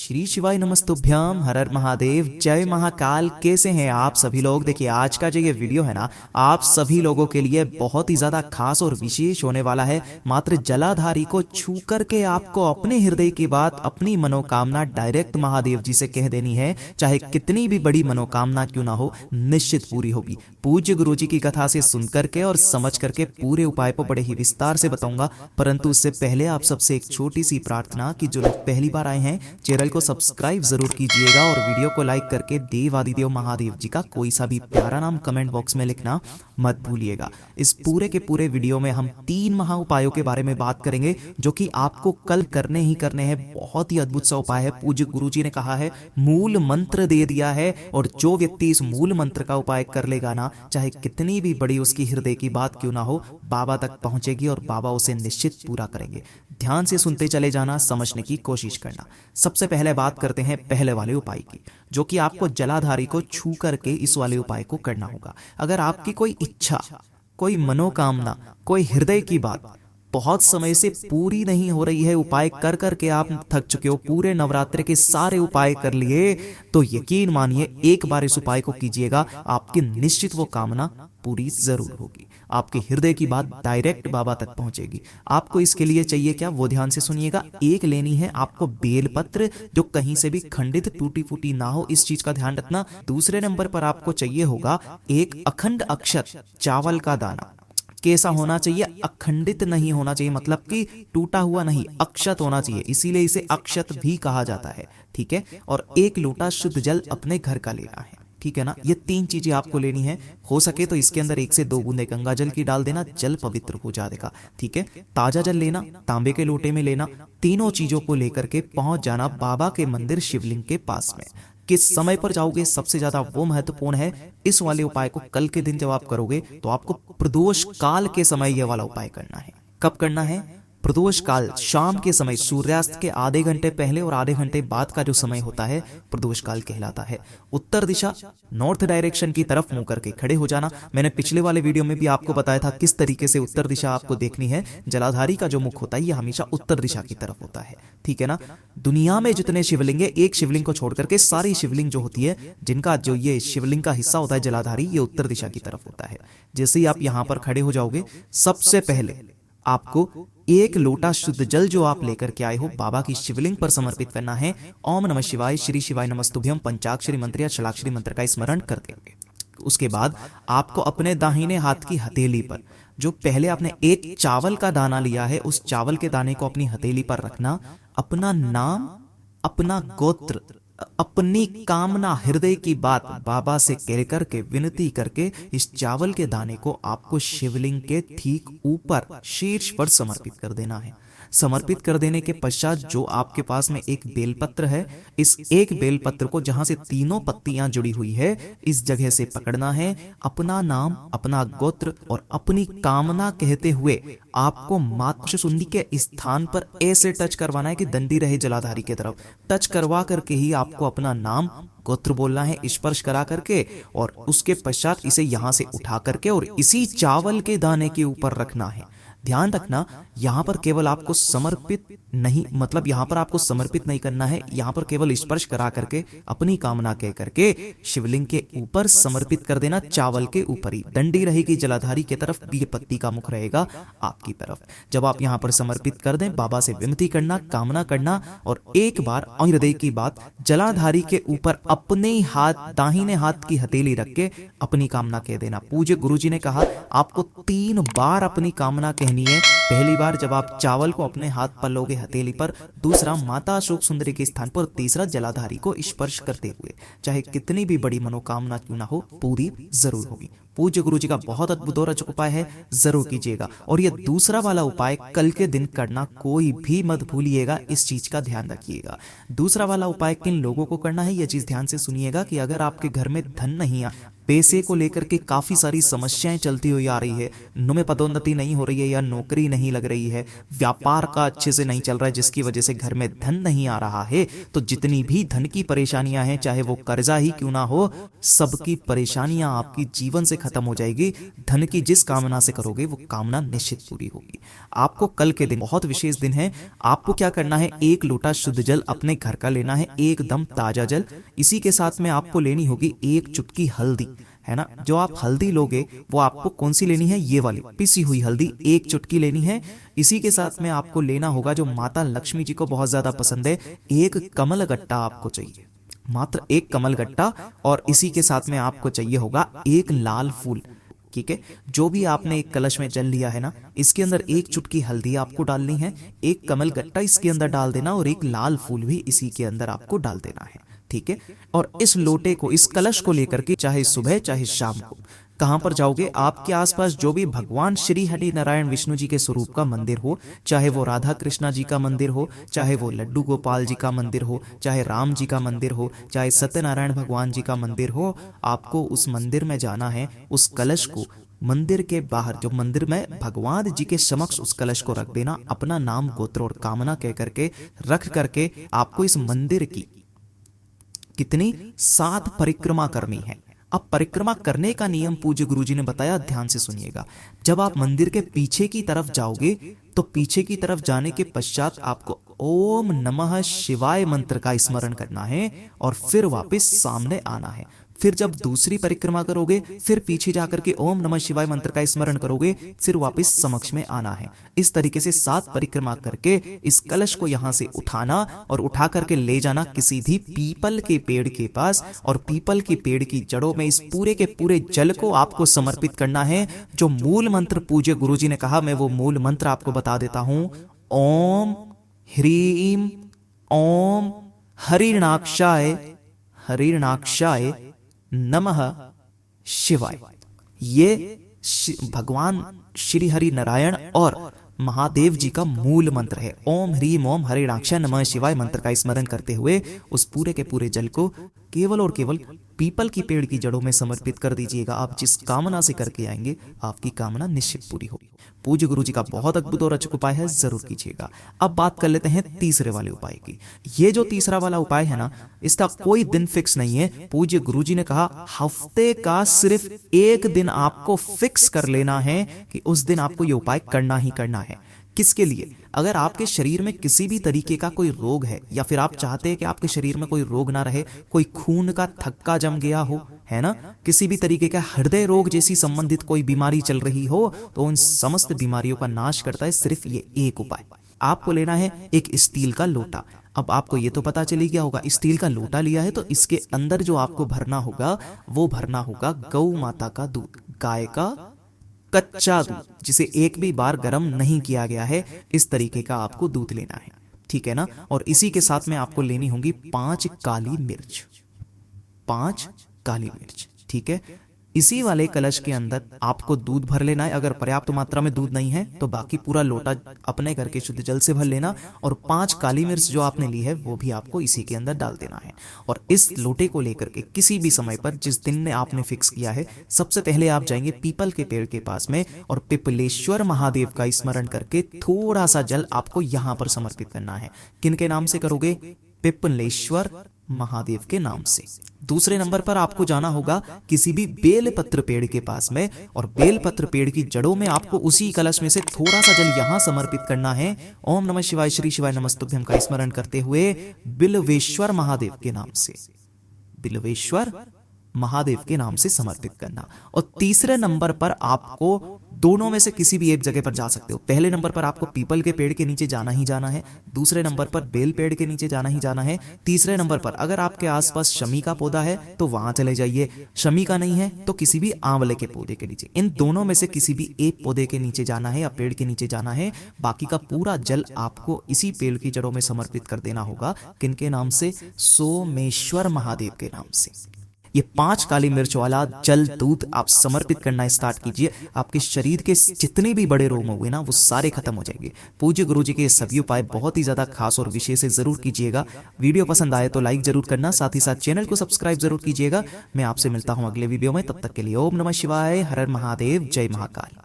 श्री शिवाय नमस्तुभ्यम, हर हर महादेव, जय महाकाल। कैसे हैं आप सभी लोग। देखिए आज का जो ये वीडियो है ना, आप सभी लोगों के लिए बहुत ही ज्यादा खास और विशेष होने वाला है। मात्र जलाधारी को छू करके आपको अपने हृदय की बात, अपनी मनोकामना डायरेक्ट महादेव जी से कह देनी है। चाहे कितनी भी बड़ी मनोकामना क्यों ना हो, निश्चित पूरी होगी। पूज्य गुरु जी की कथा से सुन करके और समझ करके पूरे उपाय को बड़े ही विस्तार से बताऊंगा, परंतु उससे पहले आप सबसे एक छोटी सी प्रार्थना कि जो लोग पहली बार आए हैं चैनल को सब्सक्राइब जरूर कीजिएगा और वीडियो को लाइक करके देवादिदेव महादेव जी का कोई सा भी प्यारा नाम कमेंट बॉक्स में लिखना मत भूलिएगा। इस पूरे के पूरे वीडियो में हम 3 महा उपायों के बारे में बात करेंगे जो कि आपको कल करने ही करने हैं। बहुत ही अद्भुत सा उपाय है। पूज्य गुरु जी ने कहा है, मूल मंत्र दे दिया है, और जो व्यक्ति इस मूल मंत्र का उपाय कर लेगा ना, चाहे कितनी भी बड़ी उसकी हृदय की बात क्यों ना हो, बाबा तक पहुंचेगी और बाबा उसे निश्चित पूरा करेंगे। ध्यान से सुनते चले जाना, समझने की कोशिश करना। सबसे पहले बात करते हैं पहले वाले उपाय की, जो कि आपको जलाधारी को छू करके इस वाले उपाय को करना होगा। अगर आपकी कोई इच्छा, कोई मनोकामना, कोई हृदय की बात बहुत समय से पूरी नहीं हो रही है, उपाय कर करके आप थक चुके हो, पूरे नवरात्रि के सारे उपाय कर लिए, तो यकीन मानिए एक बार इस उपाय को कीजिएगा, आपकी निश्चित वो कामना पूरी जरूर होगी। आपके हृदय की बात डायरेक्ट बाबा तक पहुंचेगी। आपको इसके लिए चाहिए क्या, वो ध्यान से सुनिएगा। एक लेनी है आपको बेलपत्र, जो कहीं से भी खंडित टूटी फूटी ना हो, इस चीज का ध्यान रखना। दूसरे नंबर पर आपको चाहिए होगा एक अखंड अक्षत चावल का दाना। कैसा होना चाहिए, अखंडित नहीं होना चाहिए, मतलब कि टूटा हुआ नहीं, अक्षत होना चाहिए, इसीलिए इसे अक्षत भी कहा जाता है। ठीक है। और 1 लोटा शुद्ध जल अपने घर का लेना है। ठीक है ना। ये 3 चीजें आपको लेनी है। हो सके तो इसके अंदर 1 से 2 बूंदे गंगा जल की डाल देना, जल पवित्र हो जाएगा। ठीक है। ताजा जल लेना, तांबे के लोटे में लेना। तीनों चीजों को लेकर के पहुंच जाना बाबा के मंदिर शिवलिंग के पास में। किस समय पर जाओगे, सबसे ज्यादा वो महत्वपूर्ण है। इस वाले उपाय को कल के दिन जब आप करोगे तो आपको प्रदोष काल के समय यह वाला उपाय करना है। कब करना है? प्रदोष काल, शाम के समय, सूर्यास्त के आधे घंटे पहले और आधे घंटे बाद का जो समय होता है, प्रदोष काल कहलाता है। उत्तर दिशा, नॉर्थ डायरेक्शन की तरफ मुंह करके खड़े हो जाना। मैंने पिछले वाले वीडियो में भी आपको बताया था किस तरीके से उत्तर दिशा आपको देखनी है। जलाधारी का जो मुख होता है ये हमेशा उत्तर दिशा की तरफ होता है। ठीक है ना। दुनिया में जितने शिवलिंग है, एक शिवलिंग को छोड़ करके सारी शिवलिंग जो होती है, जिनका जो ये शिवलिंग का हिस्सा होता है जलाधारी, ये उत्तर दिशा की तरफ होता है। जैसे ही आप यहां पर खड़े हो जाओगे, सबसे पहले आपको 1 लोटा शुद्ध जल जो आप लेकर के आए हो बाबा की शिवलिंग पर समर्पित करना है। ओम नमः शिवाय, श्री शिवाय नमस्तुभ्यम पंचाक्षरी मंत्र या षडाक्षरी मंत्र का स्मरण करते हुए, उसके बाद आपको अपने दाहिने हाथ की हथेली पर, जो पहले आपने 1 चावल का दाना लिया है, उस चावल के दाने को अपनी हथेली पर रखना। अपना नाम, अपना गोत्र, अपनी कामना, हृदय की बात बाबा से कह करके, विनती करके इस चावल के दाने को आपको शिवलिंग के ठीक ऊपर शीर्ष पर समर्पित कर देना है। समर्पित कर देने के पश्चात जो आपके पास में एक बेलपत्र है, इस एक बेलपत्र को जहां से 3 पत्तियां जुड़ी हुई है, इस जगह से पकड़ना है। अपना नाम, अपना गोत्र और अपनी कामना कहते हुए आपको मातृशुंडी के स्थान पर ऐसे टच करवाना है कि दंडी रहे जलाधारी की तरफ। टच करवा करके ही आपको अपना नाम, गोत्र बोलना है, स्पर्श करा करके, और उसके पश्चात इसे यहां से उठा करके और इसी चावल के दाने के ऊपर रखना है। ध्यान रखना, यहां पर केवल आपको समर्पित नहीं, मतलब यहां पर आपको समर्पित नहीं करना है, यहां पर केवल स्पर्श करा करके अपनी कामना कह करके शिवलिंग के ऊपर समर्पित कर देना। चावल के ऊपर ही डंडी रहेगी जलाधारी की तरफ, ये पत्ती का मुख रहेगा आपकी तरफ। जब आप यहां पर समर्पित कर दें, बाबा से विनती करना, कामना करना, और एक बार हृदय की बात जलाधारी के ऊपर अपने हाथ, दाहिने हाथ की हथेली रख के अपनी कामना कह देना। पूज्य गुरु जी ने कहा आपको 3 बार अपनी कामना कहनी है। पहली बार जब आप चावल को अपने हाथ पर लोगे हथेली पर, दूसरा माता अशोक सुंदरी के स्थान पर, तीसरा जलाधारी को स्पर्श करते हुए। चाहे कितनी भी बड़ी मनोकामना क्यों ना हो, पूरी जरूर होगी। पूज्य गुरु जी का बहुत अद्भुत और अचूक उपाय है, जरूर कीजिएगा। और ये दूसरा वाला उपाय कल के दिन करना कोई भी मत भूलिएगा, इस चीज का ध्यान रखिएगा। दूसरा वाला उपाय किन लोगों को करना है, यह चीज ध्यान से सुनिएगा कि अगर आपके घर में धन नहीं आ, पैसे को लेकर के काफी सारी समस्याएं चलती हुई आ रही है, में पदोन्नति नहीं हो रही है, या नौकरी नहीं लग रही है, व्यापार का अच्छे से नहीं चल रहा है, जिसकी वजह से घर में धन नहीं आ रहा है, तो जितनी भी धन की परेशानियां हैं, चाहे वो कर्जा ही क्यों ना हो, सबकी परेशानियां आपकी जीवन से खत्म हो जाएगी। धन की जिस कामना से करोगे वो कामना निश्चित पूरी होगी। आपको कल के दिन बहुत विशेष दिन है। आपको क्या करना है, 1 लोटा शुद्ध जल अपने घर का लेना है, एकदम ताजा जल। इसी के साथ में आपको लेनी होगी 1 चुटकी हल्दी, है ना। जो आप हल्दी लोगे वो आपको कौन सी लेनी है, ये वाली पिसी हुई हल्दी 1 चुटकी लेनी है। इसी के साथ में आपको लेना होगा, जो माता लक्ष्मी जी को बहुत ज्यादा पसंद है, 1 कमल गट्टा आपको चाहिए, मात्र 1 कमल गट्टा। और इसी के साथ में आपको चाहिए होगा 1 लाल फूल। ठीक है, जो भी आपने एक कलश में जल लिया है ना, इसके अंदर 1 चुटकी हल्दी आपको डालनी है, 1 कमल गट्टा इसके अंदर डाल देना और 1 लाल फूल भी इसी के अंदर आपको डाल देना है। ठीक है, और इस लोटे को, इस कलश को लेकर के चाहे सुबह चाहे शाम को कहां पर जाओगे, आपके आसपास जो भी भगवान श्री हरि नारायण विष्णु जी के स्वरूप का मंदिर हो, चाहे वो राधा कृष्णा जी का मंदिर हो, चाहे वो लड्डू गोपाल जी का मंदिर हो, चाहे राम जी का मंदिर हो, चाहे सत्यनारायण भगवान जी का मंदिर हो, आपको उस मंदिर में जाना है। उस कलश को मंदिर के बाहर, जो मंदिर में भगवान जी के समक्ष उस कलश को रख देना, अपना नाम गोत्र और कामना कह करके रख करके आपको इस मंदिर की कितनी 7 परिक्रमा करनी है। अब परिक्रमा करने का नियम पूज्य गुरुजी ने बताया, ध्यान से सुनिएगा। जब आप मंदिर के पीछे की तरफ जाओगे तो पीछे की तरफ जाने के पश्चात आपको ओम नमः शिवाय मंत्र का स्मरण करना है और फिर वापस सामने आना है। फिर जब दूसरी परिक्रमा करोगे, फिर पीछे जाकर के ओम नमः शिवाय मंत्र का स्मरण करोगे, फिर वापस समक्ष में आना है। इस तरीके से 7 परिक्रमा करके इस कलश को यहां से उठाना और उठा करके ले जाना किसी भी पीपल के पेड़ के पास, और पीपल की पेड़ की जड़ों में इस पूरे के पूरे जल को आपको समर्पित करना है। जो मूल मंत्र पूज्य गुरुजी ने कहा, मैं वो मूल मंत्र आपको बता देता हूं। ओम ह्रीम ओम हरिणाक्षाय नमः शिवाय। ये भगवान श्री हरि नारायण और महादेव जी का मूल मंत्र है। ओम ह्रीम ओम हरिणाक्षाय नमः शिवाय मंत्र का स्मरण करते हुए उस पूरे के पूरे जल को केवल और केवल पीपल की पेड़ की जड़ों में समर्पित कर दीजिएगा। आप जिस कामना से करके आएंगे आपकी कामना निश्चित पूरी होगी। पूज्य गुरु जी का बहुत अद्भुत और अचूक उपाय है, जरूर कीजिएगा। अब बात कर लेते हैं तीसरे वाले उपाय की। ये जो तीसरा वाला उपाय है ना, इसका कोई दिन फिक्स नहीं है। पूज्य गुरु जी ने कहा हफ्ते का सिर्फ 1 दिन आपको फिक्स कर लेना है कि उस दिन आपको ये उपाय करना ही करना है। किसके लिए? अगर आपके शरीर में किसी भी तरीके का कोई रोग है, या फिर आप चाहते हैं कि आपके शरीर में कोई रोग ना रहे, कोई खून का थक्का जम गया हो, है ना, किसी भी तरीके का हृदय रोग जैसी संबंधित कोई बीमारी चल रही हो, तो उन समस्त बीमारियों का नाश करता है सिर्फ ये एक उपाय। आपको लेना है एक स्टील का लोटा। अब आपको ये तो पता चली गया होगा, स्टील का लोटा लिया है तो इसके अंदर जो आपको भरना होगा वो भरना होगा गौ माता का दूध, गाय का कच्चा दूध, जिसे एक भी बार गर्म नहीं किया गया है। इस तरीके का आपको दूध लेना है, ठीक है ना। और इसी के साथ में आपको लेनी होगी 5 काली मिर्च, 5 काली मिर्च, ठीक है। इसी वाले कलश के अंदर आपको दूध भर लेना है। अगर पर्याप्त मात्रा में दूध नहीं है तो बाकी पूरा लोटा अपने घर के शुद्ध जल से भर लेना, और 5 काली मिर्च जो आपने ली है वो भी आपको इसी के अंदर डाल देना है। और इस लोटे को लेकर के किसी भी समय पर, जिस दिन ने आपने फिक्स किया है, सबसे पहले आप जाएंगे पीपल के पेड़ के पास में और पिपलेश्वर महादेव का स्मरण करके थोड़ा सा जल आपको यहां पर समर्पित करना है। किन के नाम से करोगे? पिपलेश्वर महादेव के नाम से। दूसरे नंबर पर आपको जाना होगा किसी भी बेलपत्र पेड़ के पास में, और बेलपत्र पेड़ की जड़ों में आपको उसी कलश में से थोड़ा सा जल यहां समर्पित करना है। ओम नमः शिवाय श्री शिवाय नमस्तुभ्यं का स्मरण करते हुए बिल्वेश्वर महादेव के नाम से, बिल्वेश्वर महादेव के नाम से समर्पित करना। और तीसरे नंबर पर आपको दोनों में से किसी भी एक जगह पर जा सकते हो। पहले नंबर पर आपको पीपल के पेड़ के नीचे जाना ही जाना है, दूसरे नंबर पर बेल पेड़ के नीचे जाना ही जाना है, तीसरे नंबर पर अगर आपके आसपास शमी का पौधा है तो वहां चले जाइए, शमी का नहीं है तो किसी भी आंवले के पौधे के नीचे। इन दोनों में से किसी भी एक पौधे के नीचे जाना है या पेड़ के नीचे जाना है। बाकी का पूरा जल आपको इसी पेड़ की जड़ों में समर्पित कर देना होगा। किनके नाम से? सोमेश्वर महादेव के नाम से। ये 5 काली मिर्च वाला जल दूध आप समर्पित करना स्टार्ट कीजिए। आपके शरीर के जितने भी बड़े रोग हुए ना वो सारे खत्म हो जाएंगे। पूज्य गुरुजी के सभी उपाय बहुत ही ज्यादा खास और विशेष है, जरूर कीजिएगा। वीडियो पसंद आए तो लाइक जरूर करना, साथ ही साथ चैनल को सब्सक्राइब जरूर कीजिएगा। मैं आपसे मिलता हूं अगले वीडियो में, तब तक के लिए ओम नमः शिवाय, हर हर महादेव, जय महाकाल।